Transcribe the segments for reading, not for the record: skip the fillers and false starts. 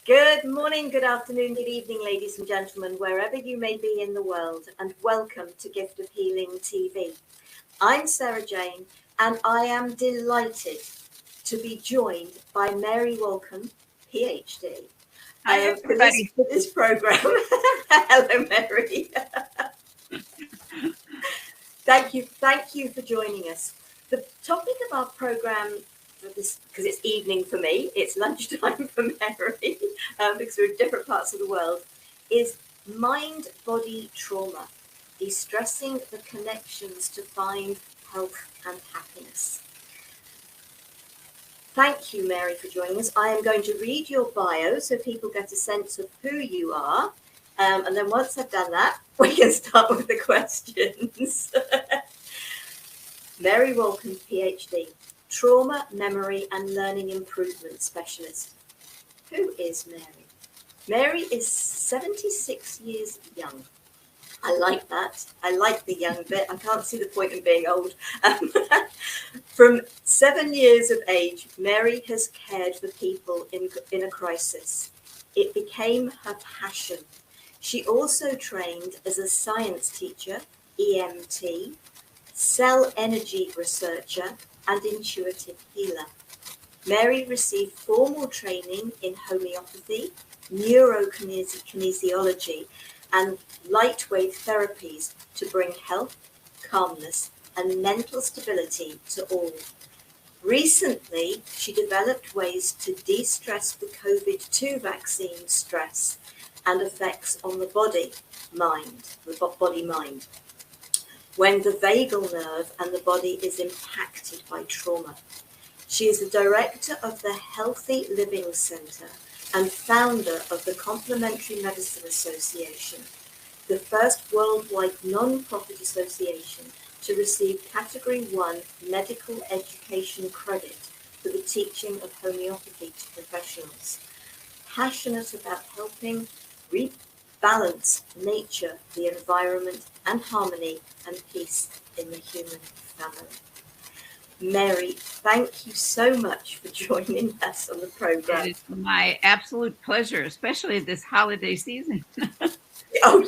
Good morning, good afternoon, good evening, ladies and gentlemen, wherever you may be in the world, and welcome to Gift of Healing TV. I'm Sara Jane, and I am delighted to be joined by Mary Wolken PhD. Hi, everybody. For this program. Hello, Mary. Thank you for joining us. The topic of our program for this, because it's evening for me, it's lunchtime for Mary, because we're in different parts of the world, is mind-body trauma, de-stressing the connections to find health and happiness. Thank you, Mary, for joining us. I am going to read your bio so people get a sense of who you are. And then once I've done that, we can start with the questions. Mary Wolken, PhD, Trauma, Memory and Learning Improvement Specialist. Who is Mary? Mary is 76 years young. I like that. I like the young bit. I can't see the point in being old. From 7 years of age, Mary has cared for people in a crisis. It became her passion. She also trained as a science teacher, EMT, cell energy researcher, and intuitive healer. Mary received formal training in homeopathy, neurokinesiology, and lightwave therapies to bring health, calmness, and mental stability to all. Recently, she developed ways to de-stress the COVID-2 vaccine stress and effects on the body-mind, when the vagal nerve and the body is impacted by trauma. She is the director of the Healthy Living Center and founder of the Complementary Medicine Association, the first worldwide non-profit association to receive Category 1 medical education credit for the teaching of homeopathy to professionals. Passionate about helping rebalance nature, the environment, and harmony and peace in the human family. Mary, thank you so much for joining us on the program. It is my absolute pleasure, especially this holiday season. Oh,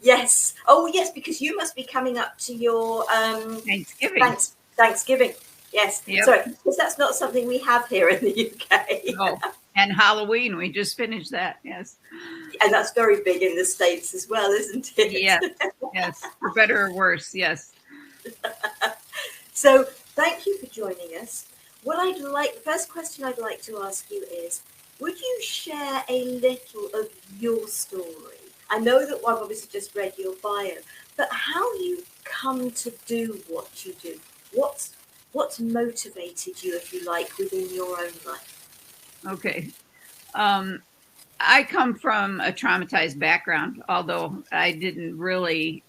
yes. Oh, yes, because you must be coming up to your Thanksgiving. Thanksgiving. Yes. Yep. Sorry, because that's not something we have here in the UK. Oh, and Halloween, we just finished that. Yes. And that's very big in the States as well, isn't it? Yes. Yes. For better or worse. Yes. So thank you for joining us. First question I'd like to ask you is, would you share a little of your story? I know that I've obviously just read your bio, but how you come to do what you do? What's motivated you, if you like, within your own life? Okay. I come from a traumatized background, although I didn't really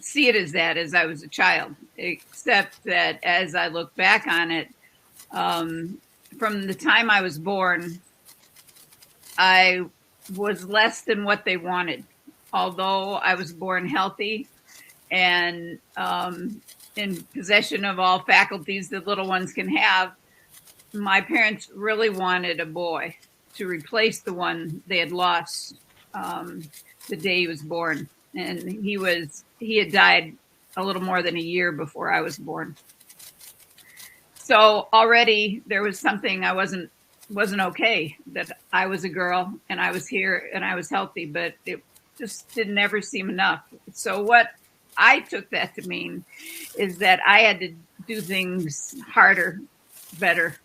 see it as that as I was a child, except that as I look back on it, from the time I was born, I was less than what they wanted. Although I was born healthy and in possession of all faculties that little ones can have, my parents really wanted a boy to replace the one they had lost the day he was born. And he had died a little more than a year before I was born. So already there was something I wasn't okay, that I was a girl and I was here and I was healthy, but it just didn't ever seem enough. So what I took that to mean is that I had to do things harder, better.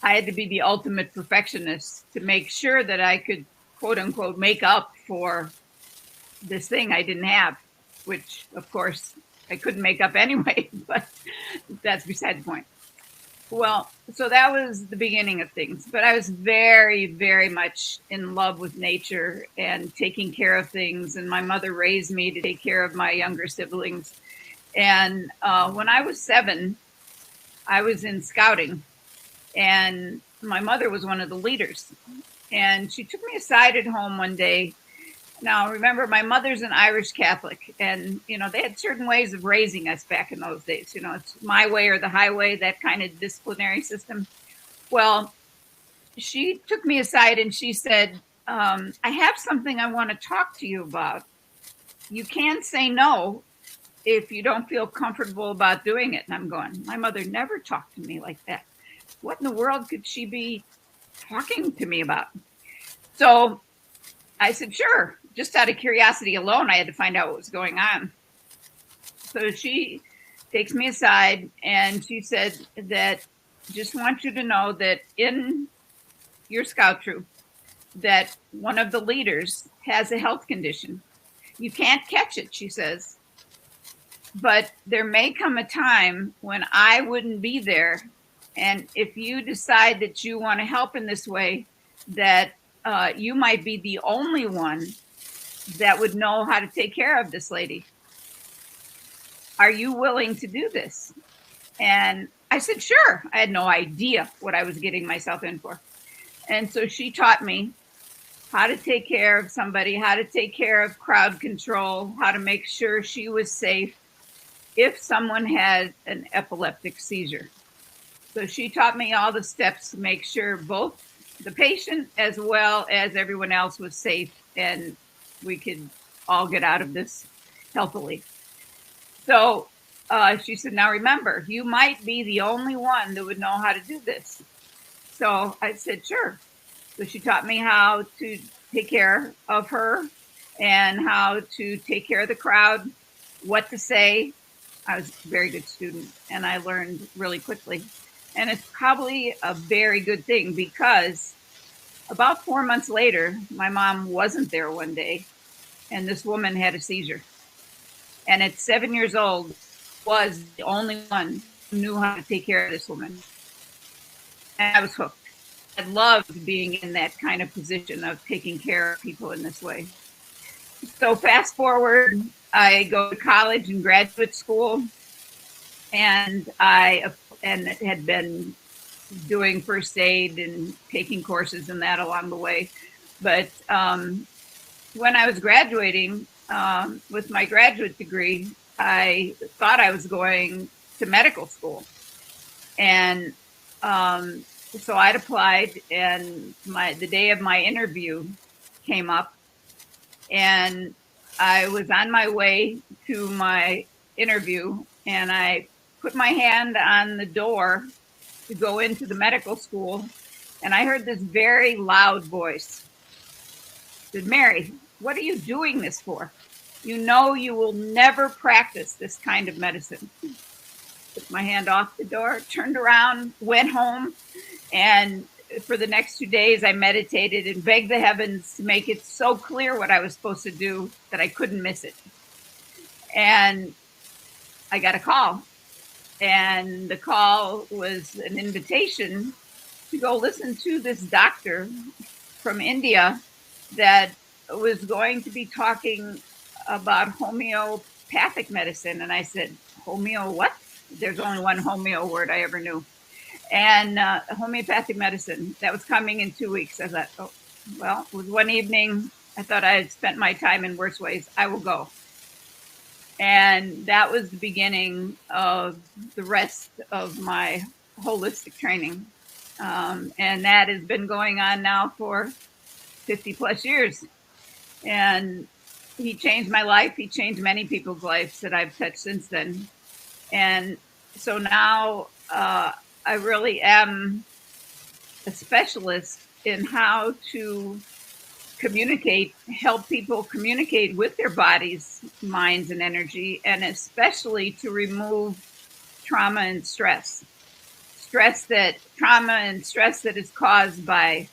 I had to be the ultimate perfectionist to make sure that I could, quote unquote, make up for this thing I didn't have, which of course I couldn't make up anyway, but that's beside the point. Well, so that was the beginning of things, but I was very, very much in love with nature and taking care of things. And my mother raised me to take care of my younger siblings. And when I was 7, I was in scouting, and my mother was one of the leaders. And she took me aside at home one day. Now, remember, my mother's an Irish Catholic, and, they had certain ways of raising us back in those days. It's my way or the highway, that kind of disciplinary system. Well, she took me aside and she said, I have something I want to talk to you about. You can say no if you don't feel comfortable about doing it. And I'm going, my mother never talked to me like that. What in the world could she be talking to me about? So I said, sure. Just out of curiosity alone, I had to find out what was going on. So she takes me aside and she said that just want you to know that in your scout troop, that one of the leaders has a health condition. You can't catch it, she says, but there may come a time when I wouldn't be there. And if you decide that you want to help in this way, that you might be the only one that would know how to take care of this lady. Are you willing to do this? And I said, sure. I had no idea what I was getting myself in for. And so she taught me how to take care of somebody, how to take care of crowd control, how to make sure she was safe if someone had an epileptic seizure. So she taught me all the steps to make sure both the patient as well as everyone else was safe and we could all get out of this healthily. So she said, now remember, you might be the only one that would know how to do this. So I said, sure. So she taught me how to take care of her and how to take care of the crowd, what to say. I was a very good student and I learned really quickly. And it's probably a very good thing because about 4 months later, my mom wasn't there one day and this woman had a seizure. And at 7 years old, was the only one who knew how to take care of this woman. And I was hooked. I loved being in that kind of position of taking care of people in this way. So fast forward, I go to college and graduate school, and I had been doing first aid and taking courses in that along the way. But when I was graduating with my graduate degree, I thought I was going to medical school. And so I'd applied, and the day of my interview came up, and I was on my way to my interview, and I put my hand on the door to go into the medical school, and I heard this very loud voice. It said, Mary, what are you doing this for? You know you will never practice this kind of medicine. Took my hand off the door, turned around, went home, and for the next 2 days, I meditated and begged the heavens to make it so clear what I was supposed to do that I couldn't miss it. And I got a call, and the call was an invitation to go listen to this doctor from India that was going to be talking about homeopathic medicine. And I said, homeo what? There's only one homeo word I ever knew. And homeopathic medicine, that was coming in 2 weeks. I thought, oh, well, it was one evening. I thought I had spent my time in worse ways. I will go. And that was the beginning of the rest of my holistic training. And that has been going on now for 50 plus years. And he changed my life. He changed many people's lives that I've touched since then. And so now I really am a specialist in how to communicate, help people communicate with their bodies, minds, and energy, and especially to remove trauma and stress. Trauma and stress that is caused by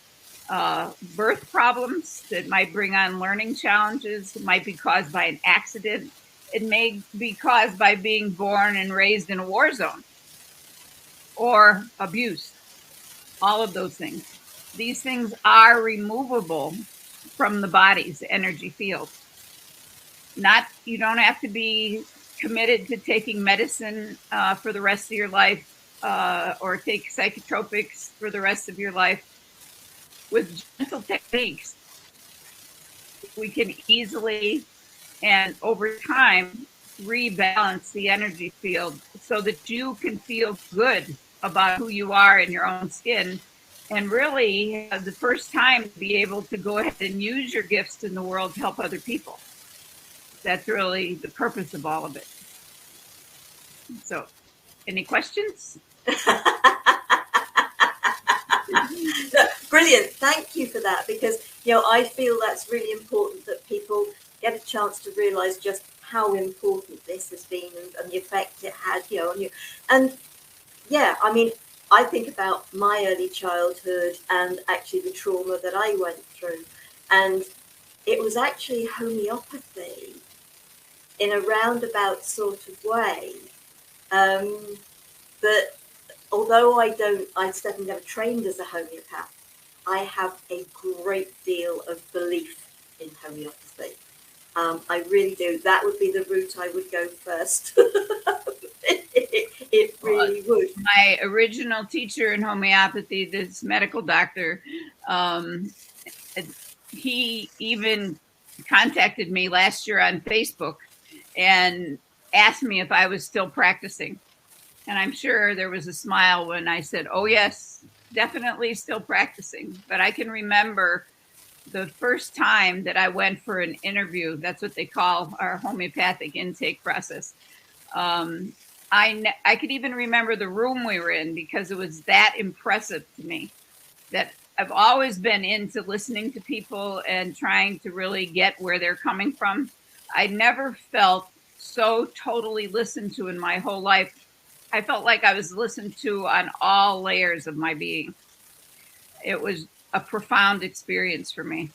birth problems, that might bring on learning challenges, it might be caused by an accident, it may be caused by being born and raised in a war zone or abuse, all of those things. These things are removable from the body's energy field. You don't have to be committed to taking medicine for the rest of your life or take psychotropics for the rest of your life. With gentle techniques, we can easily and over time rebalance the energy field so that you can feel good about who you are in your own skin and really the first time to be able to go ahead and use your gifts in the world to help other people. That's really the purpose of all of it. So, any questions? No, brilliant. Thank you for that, because I feel that's really important, that people get a chance to realize just how important this has been, and the effect it had on you. And yeah, I mean, I think about my early childhood and actually the trauma that I went through, and it was actually homeopathy in a roundabout sort of way. But although I certainly never trained as a homeopath, I have a great deal of belief in homeopathy. I really do. That would be the route I would go first. It really would. My original teacher in homeopathy, this medical doctor, he even contacted me last year on Facebook and asked me if I was still practicing. And I'm sure there was a smile when I said, oh, yes, definitely still practicing. But I can remember the first time that I went for an interview. That's what they call our homeopathic intake process. I could even remember the room we were in, because it was that impressive to me. That I've always been into listening to people and trying to really get where they're coming from. I never felt so totally listened to in my whole life. I felt like I was listened to on all layers of my being. It was a profound experience for me.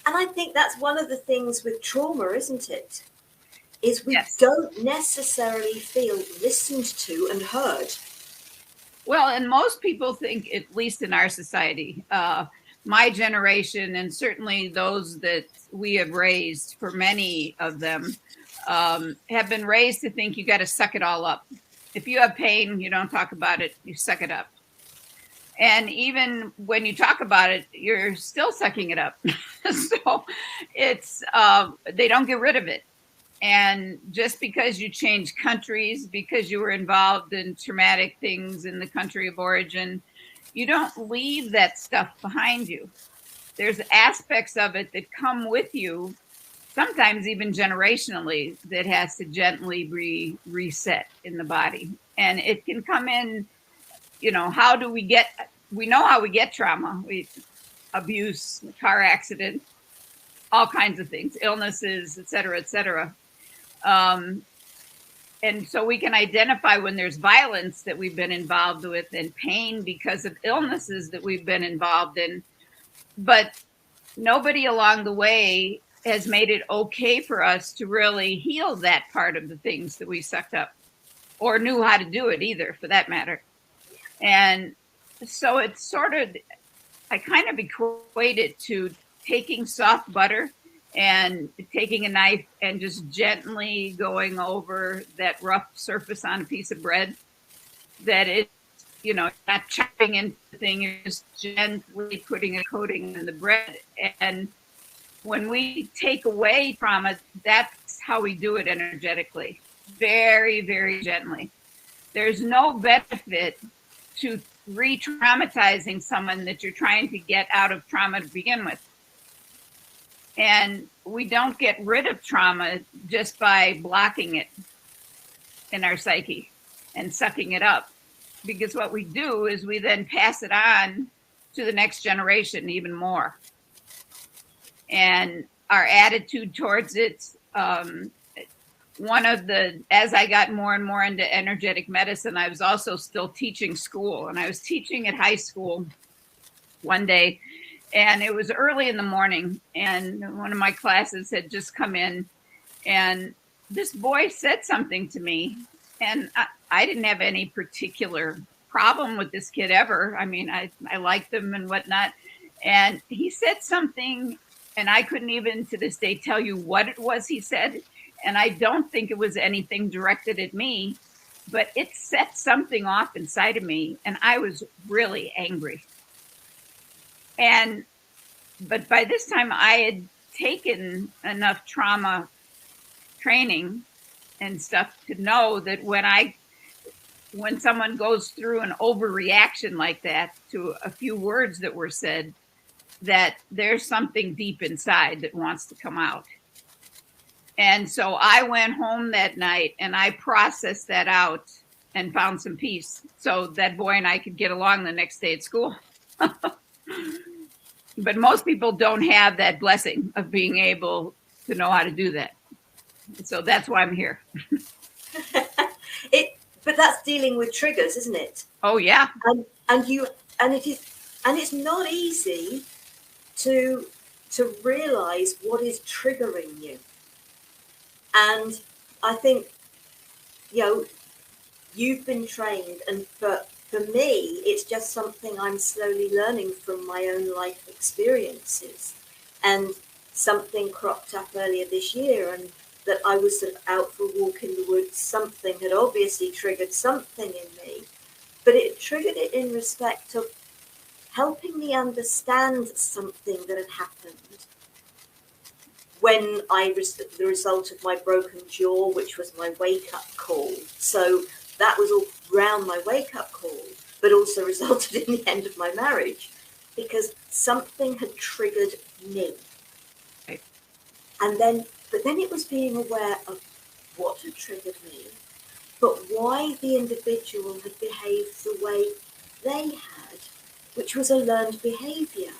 And I think that's one of the things with trauma, isn't it? Is we Yes. don't necessarily feel listened to and heard. Well, and most people think, at least in our society, my generation, and certainly those that we have raised, for many of them, have been raised to think you got to suck it all up. If you have pain, you don't talk about it, you suck it up. And even when you talk about it, you're still sucking it up. So it's, they don't get rid of it. And just because you change countries, because you were involved in traumatic things in the country of origin, you don't leave that stuff behind you. There's aspects of it that come with you, sometimes even generationally, that has to gently be reset in the body. And it can come in, how do we know how we get trauma, abuse, car accident, all kinds of things, illnesses, et cetera, et cetera. And so we can identify when there's violence that we've been involved with, and pain because of illnesses that we've been involved in. But nobody along the way has made it okay for us to really heal that part of the things that we sucked up, or knew how to do it either, for that matter. And so it's sort of, I kind of equate it to taking soft butter and taking a knife and just gently going over that rough surface on a piece of bread. That it, not chopping into the thing, you're just gently putting a coating in the bread. And when we take away trauma, that's how we do it energetically. Very, very gently. There's no benefit to re-traumatizing someone that you're trying to get out of trauma to begin with. And we don't get rid of trauma just by blocking it in our psyche and sucking it up. Because what we do is we then pass it on to the next generation even more. And our attitude towards it, as I got more and more into energetic medicine, I was also still teaching school. And I was teaching at high school one day. And it was early in the morning, and one of my classes had just come in, and this boy said something to me, and I didn't have any particular problem with this kid ever. I mean, I liked him and whatnot. And he said something, and I couldn't even to this day tell you what it was he said. And I don't think it was anything directed at me, but it set something off inside of me, and I was really angry. But by this time I had taken enough trauma training and stuff to know that when I when someone goes through an overreaction like that to a few words that were said, that there's something deep inside that wants to come out. And so I went home that night and I processed that out and found some peace so that boy and I could get along the next day at school. But most people don't have that blessing of being able to know how to do that. So that's why I'm here. But that's dealing with triggers, isn't it? Oh yeah. And it's not easy to realize what is triggering you. And I think, you've been trained, and for me, it's just something I'm slowly learning from my own life experiences. And something cropped up earlier this year, and that I was sort of out for a walk in the woods. Something had obviously triggered something in me, but it triggered it in respect of helping me understand something that had happened when I was the result of my broken jaw, which was my wake-up call. So that was all around my wake-up call, but also resulted in the end of my marriage, because something had triggered me. Right. But then it was being aware of what had triggered me, but why the individual had behaved the way they had, which was a learned behavior.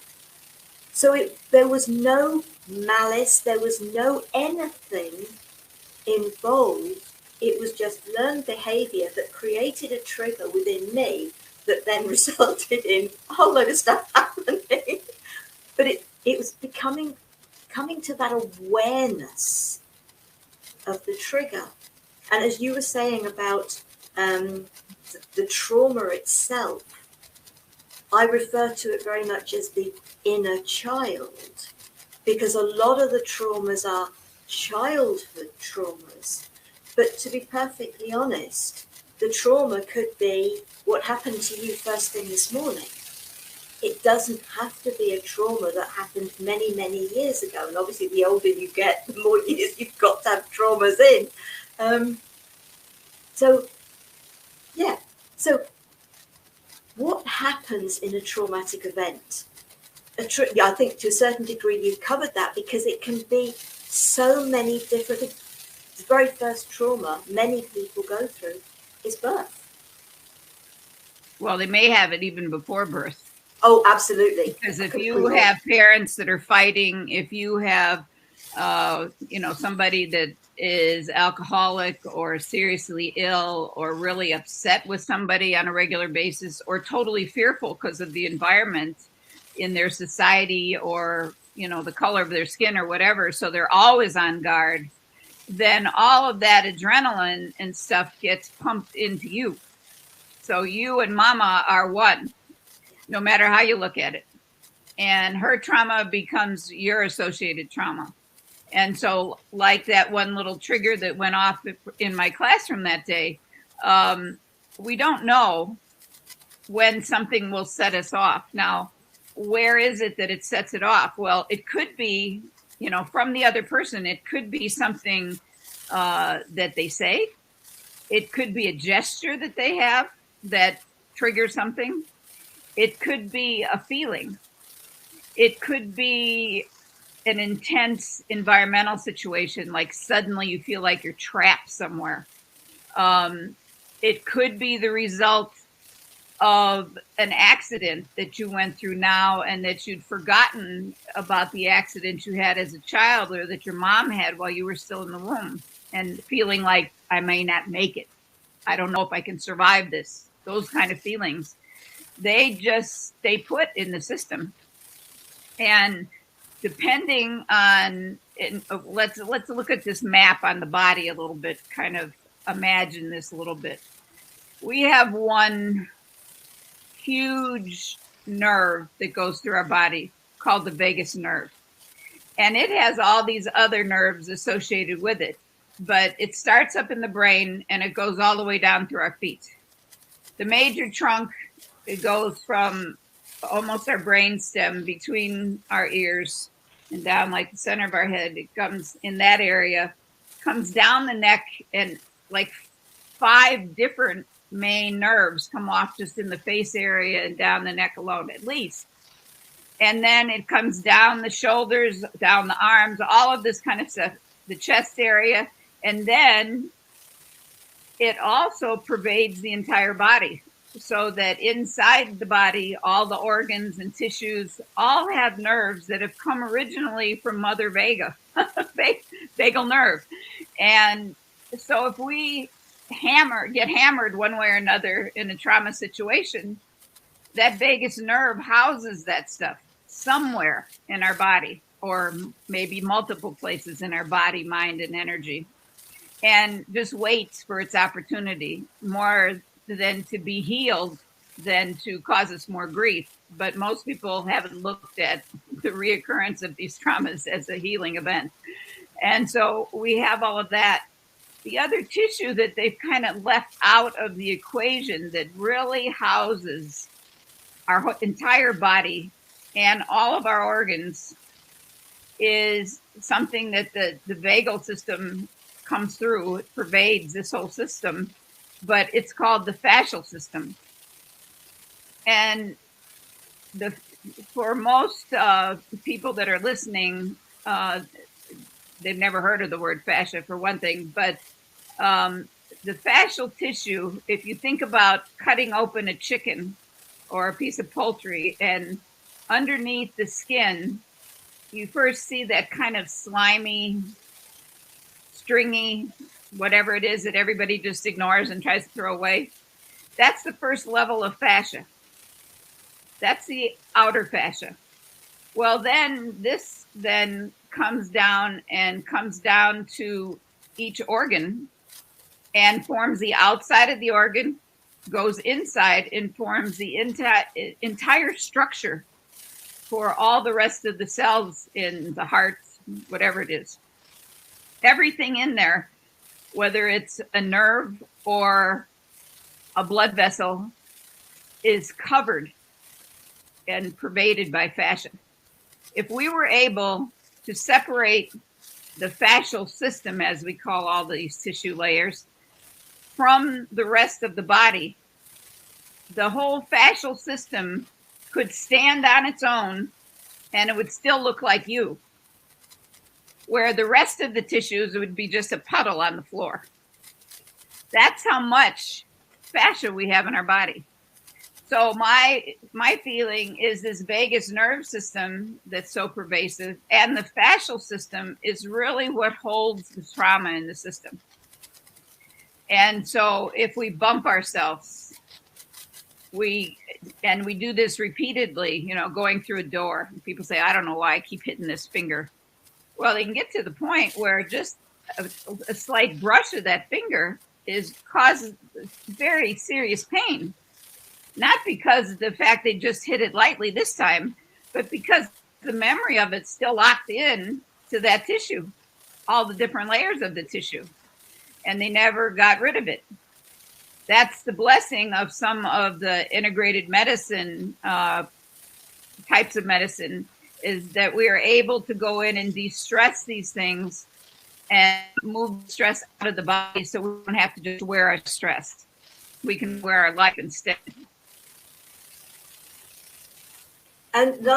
So there was no malice, there was no anything involved. It was just learned behavior that created a trigger within me that then resulted in a whole load of stuff happening. But it was coming to that awareness of the trigger. And as you were saying about the trauma itself, I refer to it very much as the inner child, because a lot of the traumas are childhood traumas. But to be perfectly honest, the trauma could be what happened to you first thing this morning. It doesn't have to be a trauma that happened many, many years ago. And obviously, the older you get, the more years you've got to have traumas in. So what happens in a traumatic event? I think to a certain degree you've covered that, because it can be so many different things. The very first trauma many people go through is birth. Well, they may have it even before birth. Oh, absolutely. Because if you have parents that are fighting, if you have, somebody that is alcoholic or seriously ill or really upset with somebody on a regular basis, or totally fearful because of the environment in their society, or, the color of their skin or whatever, so they're always on guard, then all of that adrenaline and stuff gets pumped into you. So you and mama are one, no matter how you look at it. And her trauma becomes your associated trauma. And so, like that one little trigger that went off in my classroom that day, we don't know when something will set us off. Now, where is it that it sets it off? Well, it could be, from the other person. It could be something that they say. It could be a gesture that they have that triggers something. It could be a feeling. It could be an intense environmental situation, like suddenly you feel like you're trapped somewhere. It could be the result of an accident that you went through now, and that you'd forgotten about the accident you had as a child, or that your mom had while you were still in the womb, and feeling like, I may not make it. I don't know if I can survive this. Those kind of feelings. They just stay put in the system. And depending on, let's look at this map on the body a little bit, kind of imagine this a little bit. We have one huge nerve that goes through our body called the vagus nerve. And it has all these other nerves associated with it. But it starts up in the brain and it goes all the way down through our feet. The major trunk, it goes from almost our brain stem between our ears and down like the center of our head. It comes in that area, comes down the neck, and like 5 different main nerves come off just in the face area and down the neck alone, at least. And then it comes down the shoulders, down the arms, all of this kind of stuff, the chest area. And then it also pervades the entire body, so that inside the body, all the organs and tissues all have nerves that have come originally from Mother Vega, vagal nerve. And so if we get hammered one way or another in a trauma situation, that vagus nerve houses that stuff somewhere in our body, or maybe multiple places in our body, mind, and energy, and just waits for its opportunity, more than to be healed than to cause us more grief. But most people haven't looked at the reoccurrence of these traumas as a healing event. And so we have all of that. The other tissue that they've kind of left out of the equation that really houses our entire body and all of our organs is something that the vagal system comes through. It pervades this whole system, but it's called the fascial system. And for most people that are listening, they've never heard of the word fascia, for one thing, but the fascial tissue, if you think about cutting open a chicken or a piece of poultry, and underneath the skin, you first see that kind of slimy, stringy, whatever it is that everybody just ignores and tries to throw away. That's the first level of fascia. That's the outer fascia. Well, then this then comes down to each organ and forms the outside of the organ, goes inside and forms the entire structure for all the rest of the cells in the heart, whatever it is. Everything in there, whether it's a nerve or a blood vessel, is covered and pervaded by fascia. If we were able to separate the fascial system, as we call all these tissue layers, from the rest of the body, the whole fascial system could stand on its own and it would still look like you, where the rest of the tissues would be just a puddle on the floor. That's how much fascia we have in our body. So my feeling is this vagus nerve system that's so pervasive, and the fascial system is really what holds the trauma in the system. And so if we bump ourselves, we do this repeatedly, going through a door. People say, I don't know why I keep hitting this finger. Well, they can get to the point where just a slight brush of that finger causes very serious pain. Not because of the fact they just hit it lightly this time, but because the memory of it's still locked in to that tissue, all the different layers of the tissue, and they never got rid of it. That's the blessing of some of the integrated medicine types of medicine, is that we are able to go in and de-stress these things and move stress out of the body, so we don't have to just wear our stress. We can wear our life instead. And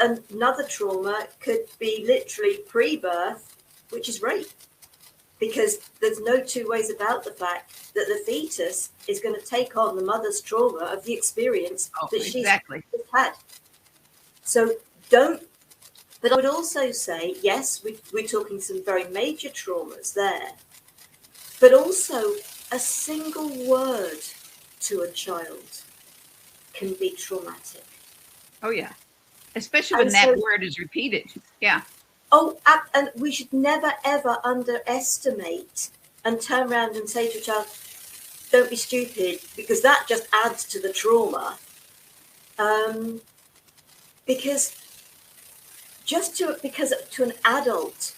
another trauma could be literally pre-birth, which is rape, because there's no two ways about the fact that the fetus is going to take on the mother's trauma of the experience that she's had. So but I would also say, yes, we're talking some very major traumas there, but also a single word to a child can be traumatic. Oh, yeah. Especially when that word is repeated. Yeah. Oh, and we should never, ever underestimate and turn around and say to a child, don't be stupid, because that just adds to the trauma. Because to an adult,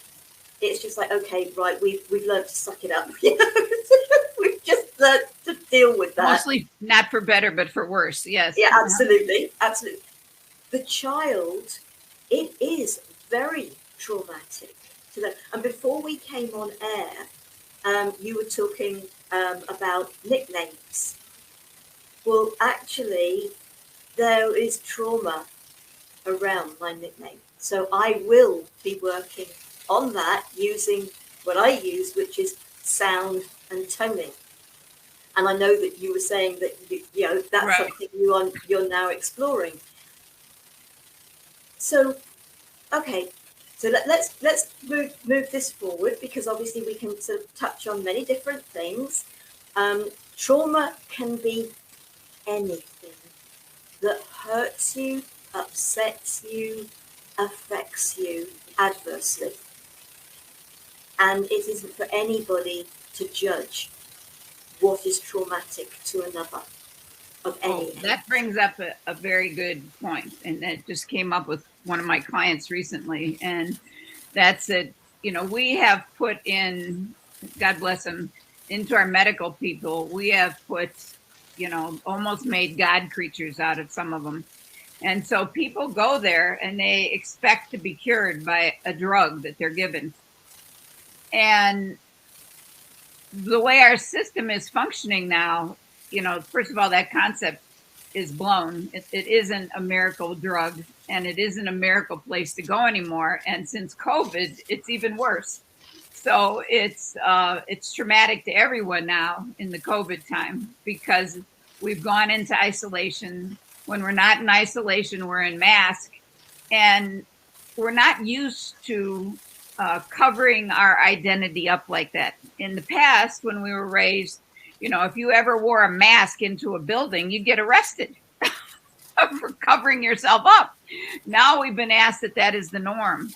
it's just like, okay, right, we've learned to suck it up. We've just learned to deal with that. Mostly not for better, but for worse. Yes. Yeah, absolutely. Absolutely. The child, it is very traumatic to them. And before we came on air, you were talking about nicknames. Well, actually, there is trauma around my nickname. So I will be working on that using what I use, which is sound and toning. And I know that you were saying that that's Right. something you're now exploring. So okay, so let's move this forward, because obviously we can sort of touch on many different things. Trauma can be anything that hurts you, upsets you, affects you adversely. And it isn't for anybody to judge what is traumatic to another of any age. That brings up a very good point, and that just came up with one of my clients recently, and that's it. We have put in, God bless them, into our medical people, we have put, almost made God creatures out of some of them. And so people go there and they expect to be cured by a drug that they're given. And the way our system is functioning now, first of all, that concept is blown. It isn't a miracle drug, and it isn't a miracle place to go anymore. And since COVID, it's even worse. So it's traumatic to everyone now in the COVID time, because we've gone into isolation. When we're not in isolation, we're in mask, and we're not used to covering our identity up like that. In the past, when we were raised, if you ever wore a mask into a building, you'd get arrested for covering yourself up. Now we've been asked that is the norm.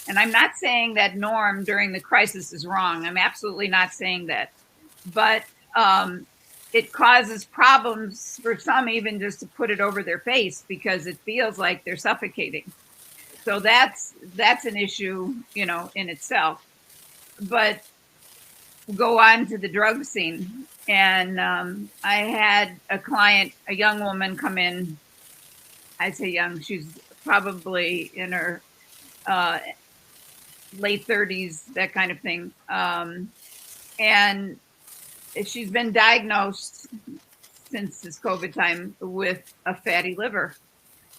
And I'm not saying that norm during the crisis is wrong. I'm absolutely not saying that. But it causes problems for some, even just to put it over their face, because it feels like they're suffocating. So that's an issue, in itself. But go on to the drug scene. And I had a client, a young woman, come in. I say young, she's probably in her late 30s, that kind of thing. And she's been diagnosed since this COVID time with a fatty liver.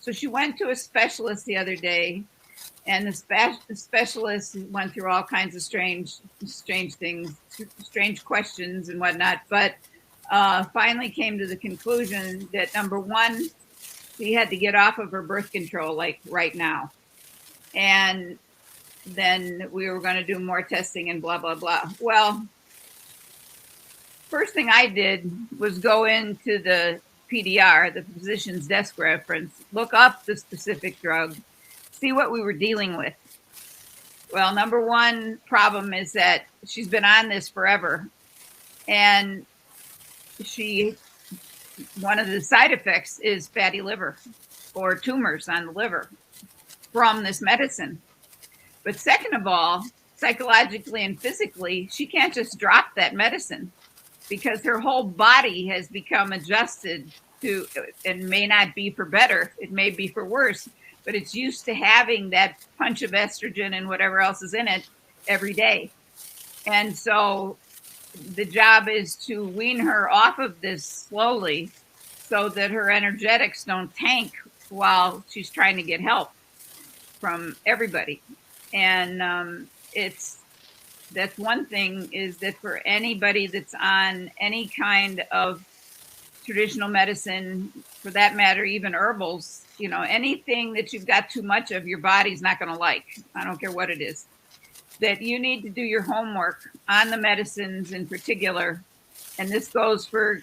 So she went to a specialist the other day, and the specialist went through all kinds of strange things, strange questions and whatnot, but finally came to the conclusion that, number one, she had to get off of her birth control, like right now. And then we were going to do more testing and blah, blah, blah. Well, first thing I did was go into the PDR, the physician's desk reference, look up the specific drug, see what we were dealing with. Well, number one problem is that she's been on this forever. And one of the side effects is fatty liver or tumors on the liver from this medicine. But second of all, psychologically and physically, she can't just drop that medicine, because her whole body has become adjusted to, and may not be for better, it may be for worse, but it's used to having that punch of estrogen and whatever else is in it every day. And so the job is to wean her off of this slowly, so that her energetics don't tank while she's trying to get help from everybody. And that's one thing, is that for anybody that's on any kind of traditional medicine, for that matter, even herbals, anything that you've got too much of, your body's not going to like. I don't care what it is. That you need to do your homework on the medicines in particular. And this goes for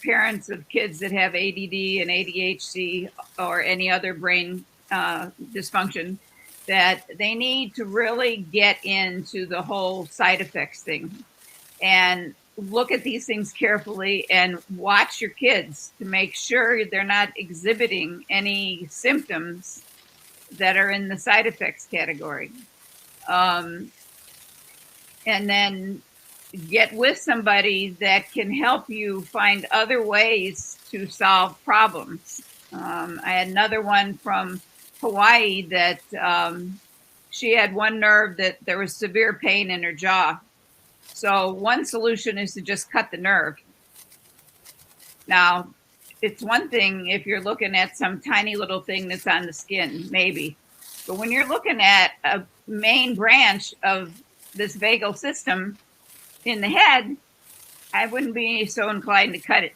parents of kids that have ADD and ADHD or any other brain dysfunction, that they need to really get into the whole side effects thing and look at these things carefully and watch your kids to make sure they're not exhibiting any symptoms that are in the side effects category. And then get with somebody that can help you find other ways to solve problems. I had another one from Hawaii that she had one nerve that there was severe pain in her jaw. So one solution is to just cut the nerve. Now, it's one thing if you're looking at some tiny little thing that's on the skin, maybe. But when you're looking at a main branch of this vagal system in the head, I wouldn't be so inclined to cut it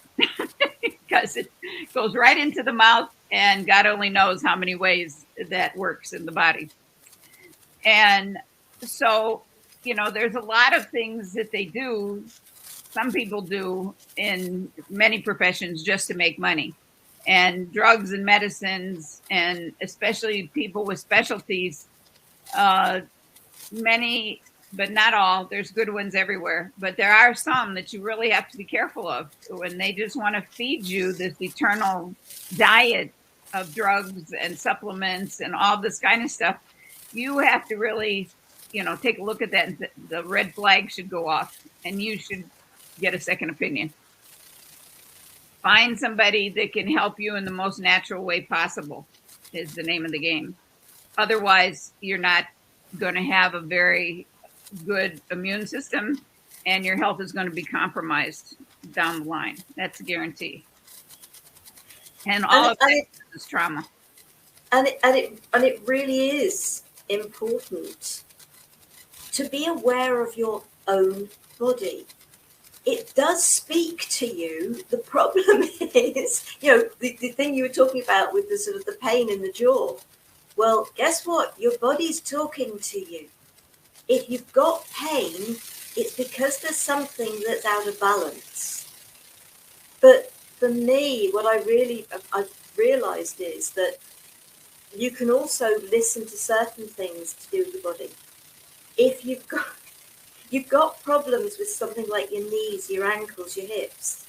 because it goes right into the mouth, and God only knows how many ways that works in the body. And so, there's a lot of things that they do, some people do in many professions just to make money. And drugs and medicines, and especially people with specialties, many, but not all, there's good ones everywhere, but there are some that you really have to be careful of when they just want to feed you this eternal diet of drugs and supplements and all this kind of stuff. You have to really, take a look at that, and the red flag should go off, and you should get a second opinion. Find somebody that can help you in the most natural way possible is the name of the game. Otherwise, you're not going to have a very good immune system, and your health is going to be compromised down the line. That's a guarantee. And all of that is trauma. And it really is important to be aware of your own body. It does speak to you. The problem is, the thing you were talking about with the sort of the pain in the jaw. Well, guess what? Your body's talking to you. If you've got pain, it's because there's something that's out of balance. But for me, what I've realized is that you can also listen to certain things to do with the body. If you've got problems with something like your knees, your ankles, your hips,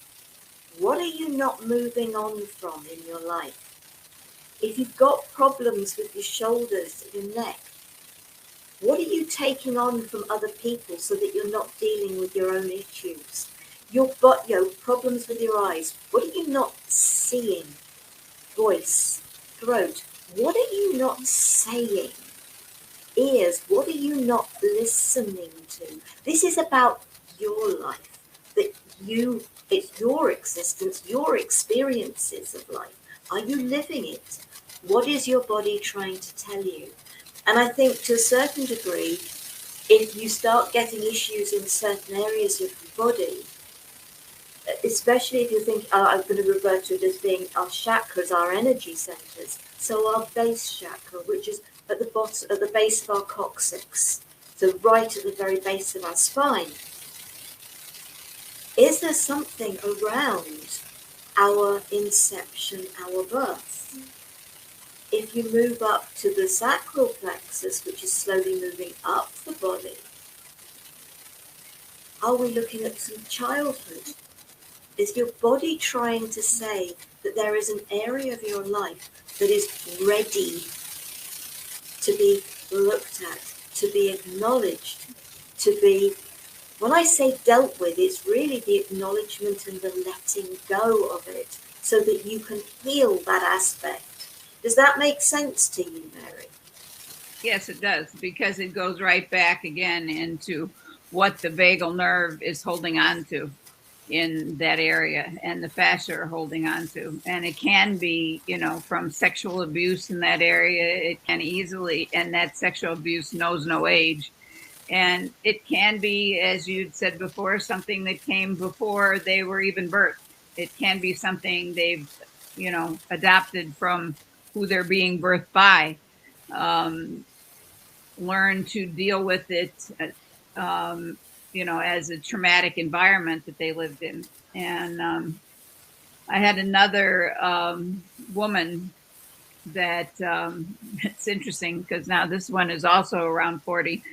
what are you not moving on from in your life? If you've got problems with your shoulders, your neck, what are you taking on from other people so that you're not dealing with your own issues? Problems with your eyes, what are you not seeing? Voice, throat, what are you not saying? Ears, what are you not listening to? This is about your life, it's your existence, your experiences of life. Are you living it? What is your body trying to tell you? And I think to a certain degree, if you start getting issues in certain areas of your body, especially if you think, I'm going to refer to it as being our chakras, our energy centers. So our base chakra, which is at the base of our coccyx, so right at the very base of our spine. Is there something around our inception, our birth? If you move up to the sacral plexus, which is slowly moving up the body, are we looking at some childhood? Is your body trying to say that there is an area of your life that is ready to be looked at, to be acknowledged, to be, when I say dealt with, it's really the acknowledgement and the letting go of it so that you can heal that aspect. Does that make sense to you, Mary? Yes, it does, because it goes right back again into what the vagal nerve is holding on to in that area, and the fascia are holding on to. And it can be, from sexual abuse in that area, it can easily, and that sexual abuse knows no age. And it can be, as you'd said before, something that came before they were even birthed. It can be something they've, adopted from who they're being birthed by. Learn to deal with it, as a traumatic environment that they lived in. And I had another woman that it's interesting because now this one is also around 40,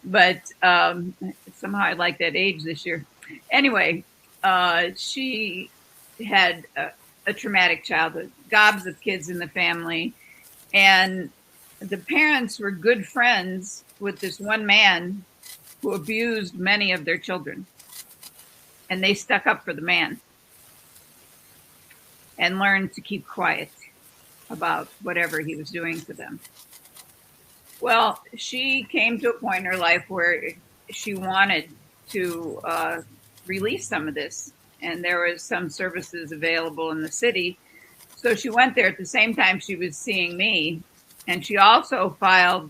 but somehow I like that age this year. Anyway, she had a traumatic childhood, gobs of kids in the family, and the parents were good friends with this one man who abused many of their children, and they stuck up for the man and learned to keep quiet about whatever he was doing to them. Well, she came to a point in her life where she wanted to release some of this, and there was some services available in the city. So she went there at the same time she was seeing me, and she also filed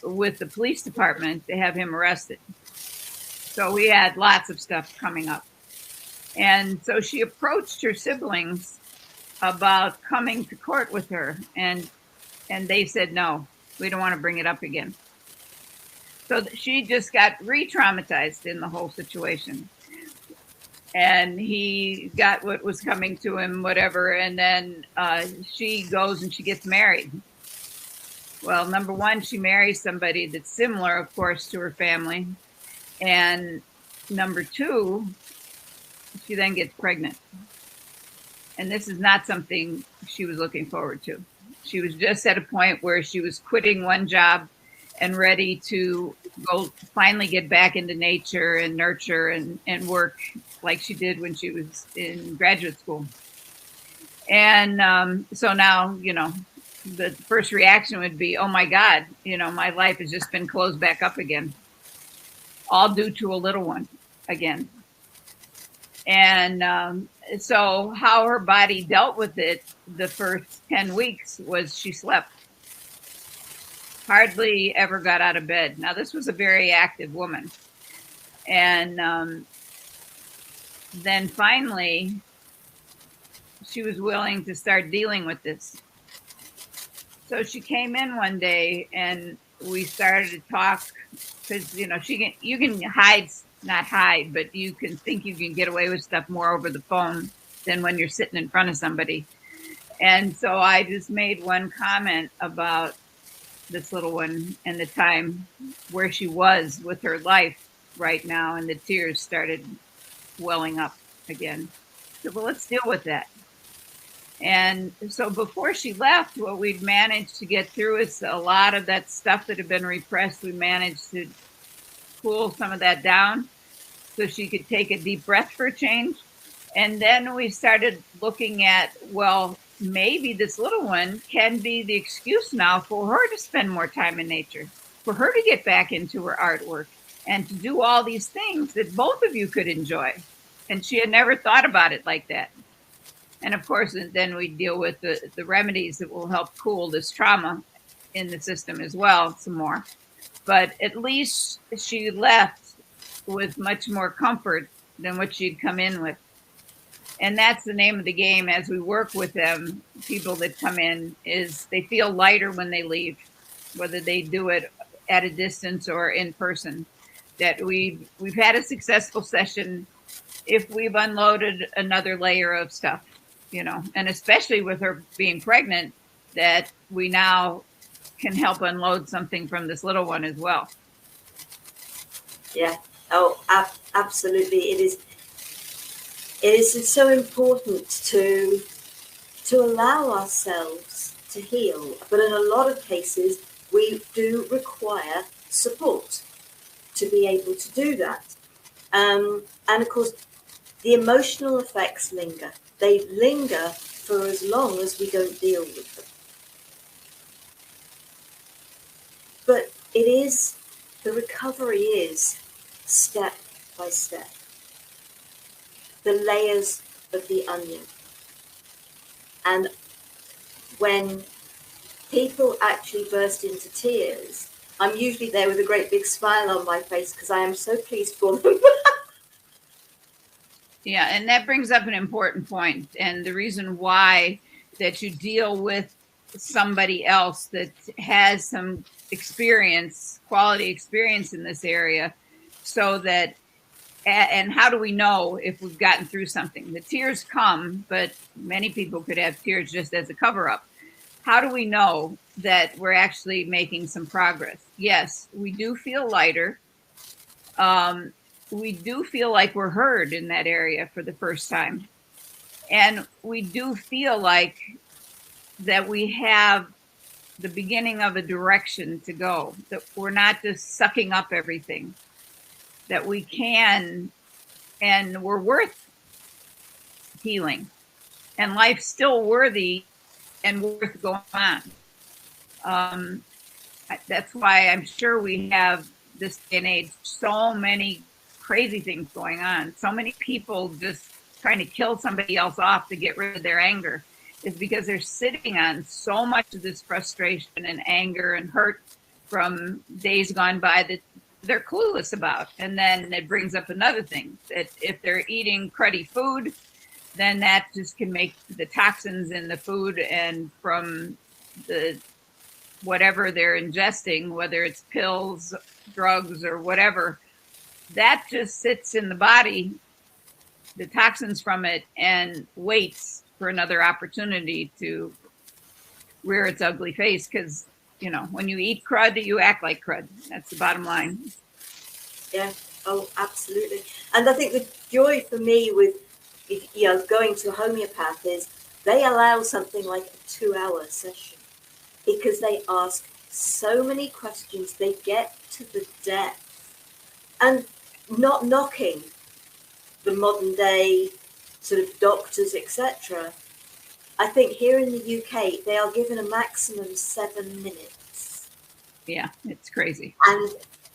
with the police department to have him arrested. So we had lots of stuff coming up. And so she approached her siblings about coming to court with her, and they said, no, we don't want to bring it up again. So she just got re-traumatized in the whole situation. And he got what was coming to him, whatever. And then she goes and she gets married. Well, number one, she marries somebody that's similar, of course, to her family. And number two, she then gets pregnant. And this is not something she was looking forward to. She was just at a point where she was quitting one job and ready to go finally get back into nature and nurture and work like she did when she was in graduate school. And so now, the first reaction would be, oh my God, my life has just been closed back up again, all due to a little one again. And so how her body dealt with it the first 10 weeks was she slept. Hardly ever got out of bed. Now, this was a very active woman. And then finally, she was willing to start dealing with this. So she came in one day and we started to talk because, you can hide, not hide, but you can think you can get away with stuff more over the phone than when you're sitting in front of somebody. And so I just made one comment about this little one and the time where she was with her life right now, and the tears started welling up again. So, well, let's deal with that. And so before she left, what we'd managed to get through is a lot of that stuff that had been repressed. We managed to cool some of that down so she could take a deep breath for a change. And then we started looking at, well, maybe this little one can be the excuse now for her to spend more time in nature, for her to get back into her artwork and to do all these things that both of you could enjoy. And she had never thought about it like that. And of course, then we deal with the remedies that will help cool this trauma in the system as well, some more. But at least she left with much more comfort than what she'd come in with. And that's the name of the game as we work with them. People that come in is they feel lighter when they leave, whether they do it at a distance or in person. That we've had a successful session if we've unloaded another layer of stuff, and especially with her being pregnant, that we now can help unload something from this little one as well. Yeah. Oh, absolutely. It is so important to allow ourselves to heal, but in a lot of cases we do require support to be able to do that. And of course, the emotional effects linger. They linger for as long as we don't deal with them. But the recovery is step by step. The layers of the onion. And when people actually burst into tears, I'm usually there with a great big smile on my face because I am so pleased for them. Yeah, and that brings up an important point. And the reason why that you deal with somebody else that has some experience, quality experience in this area, so that, and how do we know if we've gotten through something? The tears come, but many people could have tears just as a cover-up. How do we know that we're actually making some progress? Yes, we do feel lighter. We do feel like we're heard in that area for the first time. And we do feel like that we have the beginning of a direction to go, that we're not just sucking up everything, that we can, and we're worth healing, and life's still worthy and worth going on. That's why I'm sure we have this day and age so many crazy things going on. So many people just trying to kill somebody else off to get rid of their anger is because they're sitting on so much of this frustration and anger and hurt from days gone by that they're clueless about. And then it brings up another thing, that if they're eating cruddy food, then that just can make the toxins in the food and from the whatever they're ingesting, whether it's pills, drugs, or whatever, that just sits in the body, the toxins from it, and waits for another opportunity to rear its ugly face. Because, you know, when you eat crud, you act like crud. That's the bottom line. Yeah. Oh, absolutely. And I think the joy for me with, you know, going to a homeopath is they allow something like a 2-hour session because they ask so many questions. They get to the depth, and not knocking the modern day sort of doctors, etc. I think here in the UK, they are given a maximum 7 minutes. Yeah, it's crazy. And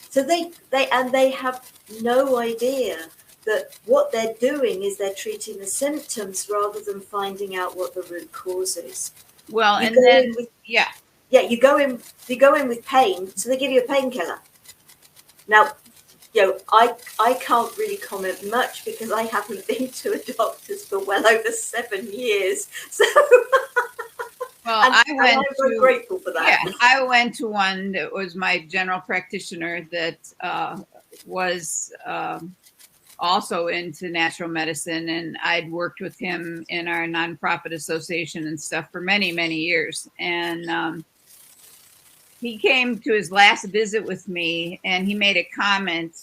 so they have no idea that what they're doing is they're treating the symptoms rather than finding out what the root cause is. Well, and then, yeah, you go in with pain, so they give you a painkiller. Now, you know, I can't really comment much because I haven't been to a doctor's for well over 7 years. So, well, I'm very grateful for that. Yeah, I went to one that was my general practitioner that was also into natural medicine, and I'd worked with him in our nonprofit association and stuff for many, many years. And he came to his last visit with me, and he made a comment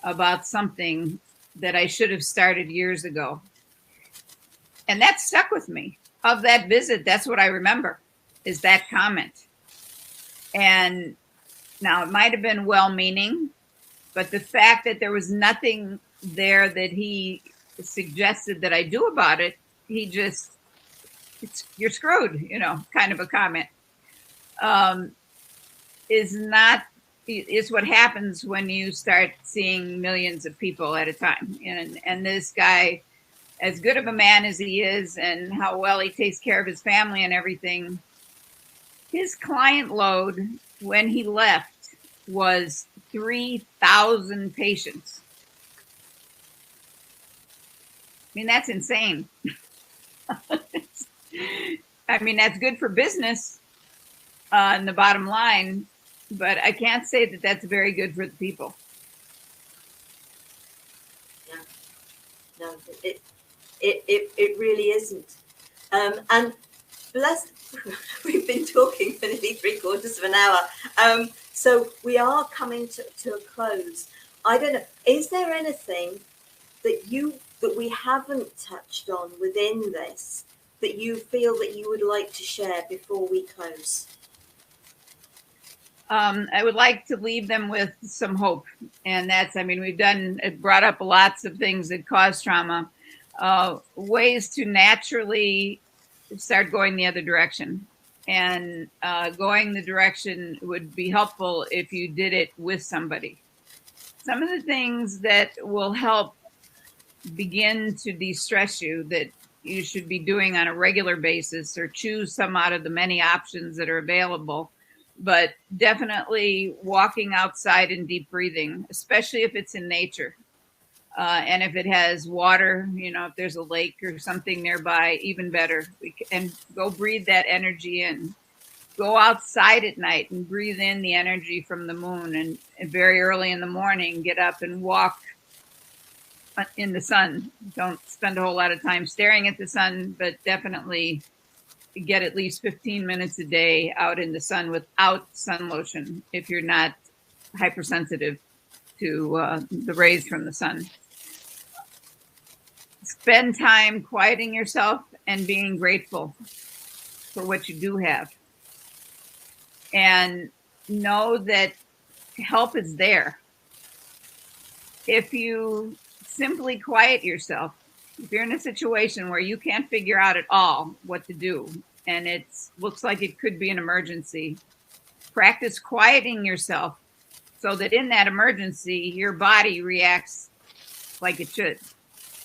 about something that I should have started years ago. And that stuck with me. Of that visit, that's what I remember, is that comment. And now it might have been well-meaning, but the fact that there was nothing there that he suggested that I do about it, he just, you're screwed, you know, kind of a comment, is what happens when you start seeing millions of people at a time. And this guy, as good of a man as he is and how well he takes care of his family and everything, his client load when he left was 3,000 patients. I mean, that's insane. I mean, that's good for business on the bottom line, but I can't say that that's very good for the people. Yeah, no, it really isn't. And bless, we've been talking for nearly 3/4 of an hour. So we are coming to a close. I don't know, is there anything that we haven't touched on within this that you feel that you would like to share before we close? I would like to leave them with some hope. And that's, I mean, it brought up lots of things that cause trauma, ways to naturally start going the other direction. And going the direction would be helpful if you did it with somebody. Some of the things that will help begin to de-stress you that you should be doing on a regular basis, or choose some out of the many options that are available, but definitely walking outside and deep breathing, especially if it's in nature. And if it has water, you know, if there's a lake or something nearby, even better. And go breathe that energy in. Go outside at night and breathe in the energy from the moon. And very early in the morning, get up and walk in the sun. Don't spend a whole lot of time staring at the sun, but definitely get at least 15 minutes a day out in the sun without sun lotion if you're not hypersensitive to the rays from the sun. Spend time quieting yourself and being grateful for what you do have. And know that help is there. If you simply quiet yourself, if you're in a situation where you can't figure out at all what to do, and it looks like it could be an emergency, practice quieting yourself so that in that emergency, your body reacts like it should.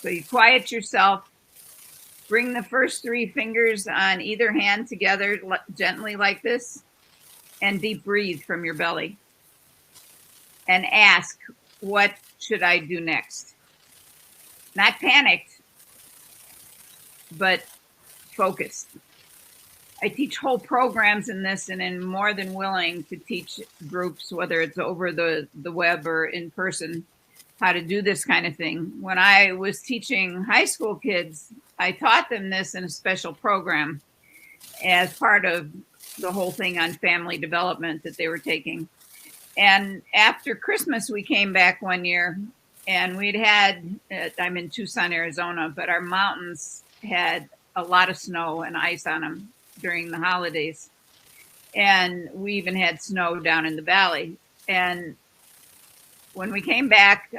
So you quiet yourself, bring the first 3 fingers on either hand together gently like this, and deep breathe from your belly. And ask, what should I do next? Not panicked, but focused. I teach whole programs in this, and am more than willing to teach groups, whether it's over the web or in person, how to do this kind of thing. When I was teaching high school kids, I taught them this in a special program as part of the whole thing on family development that they were taking. And after Christmas, we came back one year, and we'd had, I'm in Tucson, Arizona, but our mountains had a lot of snow and ice on them during the holidays. And we even had snow down in the valley. And when we came back,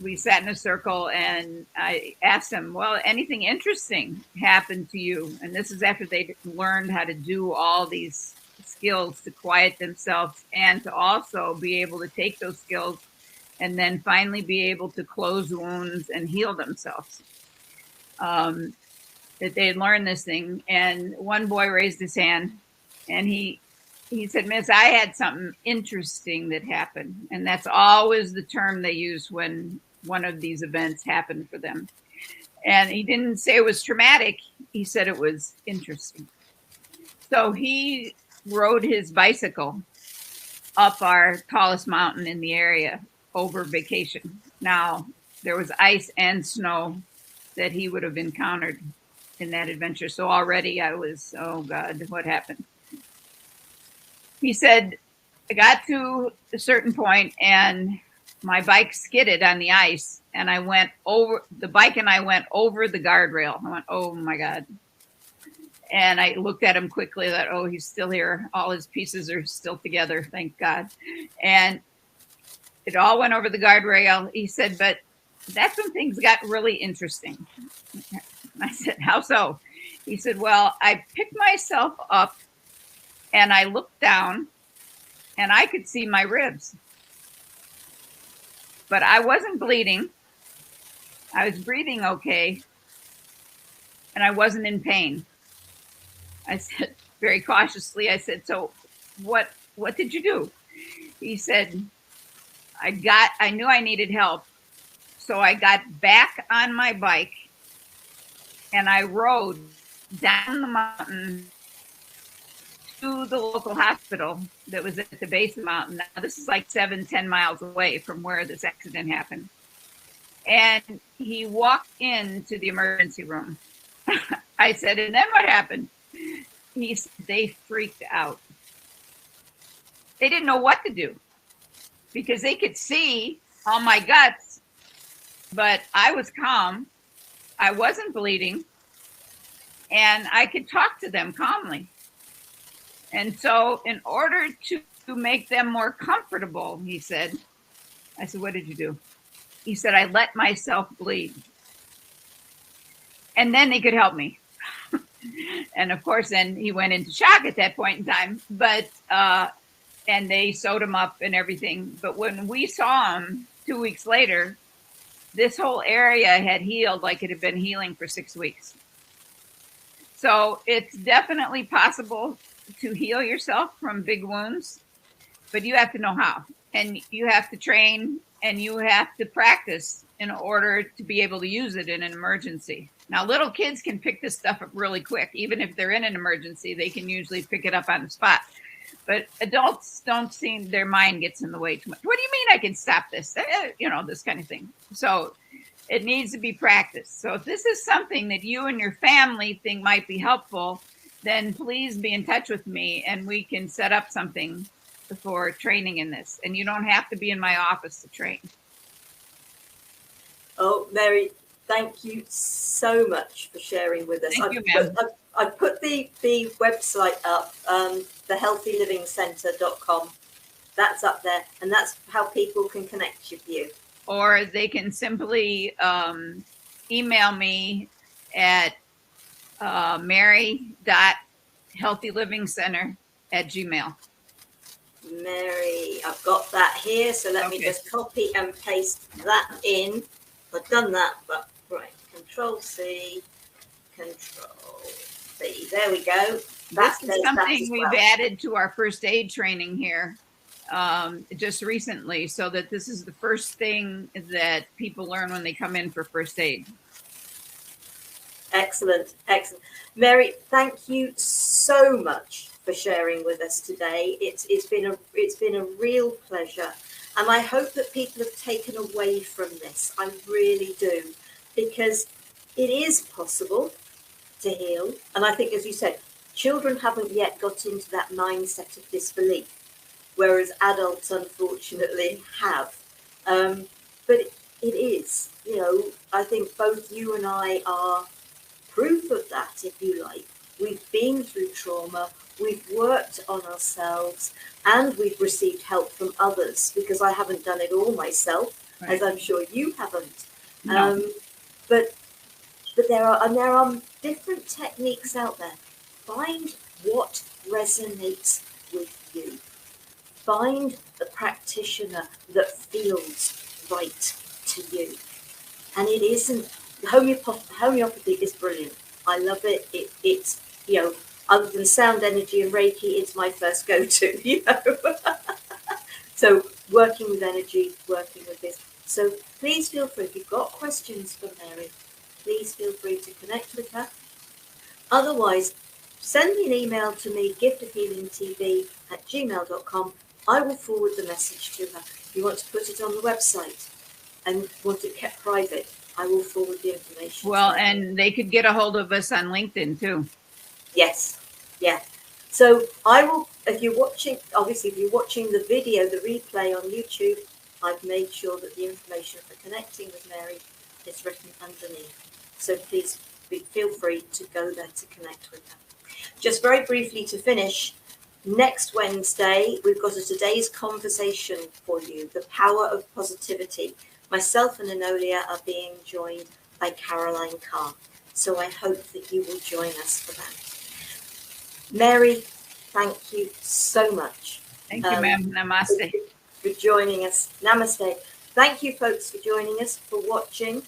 we sat in a circle, and I asked them, well, anything interesting happened to you? And this is after they learned how to do all these skills to quiet themselves, and to also be able to take those skills and then finally be able to close wounds and heal themselves. That they had learned this thing. And one boy raised his hand, and he said, Miss, I had something interesting that happened. And that's always the term they use when one of these events happened for them. And he didn't say it was traumatic. He said it was interesting. So he rode his bicycle up our tallest mountain in the area over vacation. Now, there was ice and snow that he would have encountered in that adventure. So already I was, oh God, what happened? He said, I got to a certain point and my bike skidded on the ice, and I went over the bike and I went over the guardrail. I went, oh my God. And I looked at him quickly, that, oh, he's still here. All his pieces are still together, thank God. And it all went over the guardrail. He said, but that's when things got really interesting. I said, how so? He said, well, I picked myself up and I looked down and I could see my ribs. But I wasn't bleeding. I was breathing okay. And I wasn't in pain. I said, very cautiously, I said, so what did you do? He said, I knew I needed help. So I got back on my bike and I rode down the mountain to the local hospital that was at the base of the mountain. Now, this is like 7-10 miles away from where this accident happened. And he walked into the emergency room. I said, and then what happened? He said, they freaked out. They didn't know what to do because they could see all my guts, but I was calm. I wasn't bleeding, and I could talk to them calmly. And so in order to make them more comfortable, he said, I said, what did you do? He said, I let myself bleed. And then they could help me. And of course, then he went into shock at that point in time, but, and they sewed him up and everything. But when we saw him 2 weeks later, this whole area had healed like it had been healing for 6 weeks. So it's definitely possible to heal yourself from big wounds, but you have to know how, and you have to train, and you have to practice in order to be able to use it in an emergency. Now, little kids can pick this stuff up really quick. Even if they're in an emergency, they can usually pick it up on the spot. But adults don't seem, their mind gets in the way too much. What do you mean I can stop this? You know, this kind of thing. So it needs to be practiced. So if this is something that you and your family think might be helpful, then please be in touch with me and we can set up something for training in this. And you don't have to be in my office to train. Oh, Mary, thank you so much for sharing with us. Thank you, ma'am. I've put the website up, thehealthylivingcenter.com. That's up there, and that's how people can connect with you. Or they can simply email me at mary.healthylivingcenter@gmail.com. Mary, I've got that here, so let me just copy and paste that in. I've done that, but right, Control C, Control V. There we go. This is something we've added to our first aid training here just recently, so that this is the first thing that people learn when they come in for first aid. Excellent, excellent. Mary, thank you so much for sharing with us today. It's been a real pleasure, and I hope that people have taken away from this. I really do, because it is possible to heal, and I think, as you said, children haven't yet got into that mindset of disbelief, whereas adults unfortunately have. But it is, I think both you and I are proof of that, if you like. We've been through trauma, we've worked on ourselves, and we've received help from others, because I haven't done it all myself, right, as I'm sure you haven't. No. But there are different techniques out there. Find what resonates with you. Find the practitioner that feels right to you. And it isn't, homeopathy is brilliant. I love it. It's, other than sound energy and Reiki, it's my first go-to, So working with energy, working with this. So please feel free, if you've got questions for Mary, please feel free to connect with her. Otherwise, send me an email to me, giftofhealingtv@gmail.com. I will forward the message to her. If you want to put it on the website and want it kept private, I will forward the information. Well, and they could get a hold of us on LinkedIn too. Yes, yeah. So I will, if you're watching the video, the replay on YouTube, I've made sure that the information for connecting with Mary is written underneath. So please feel free to go there to connect with her. Just very briefly to finish, next Wednesday, we've got a today's conversation for you, the power of positivity. Myself and Enolia are being joined by Caroline Carr. So I hope that you will join us for that. Mary, thank you so much. Thank you, ma'am. Namaste. For joining us. Namaste. Thank you, folks, for joining us, for watching.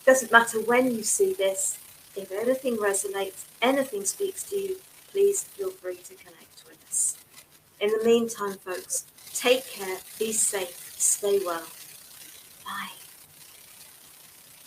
Doesn't matter when you see this. If anything resonates, anything speaks to you, please feel free to connect with us. In the meantime, folks, take care, be safe, stay well. Bye.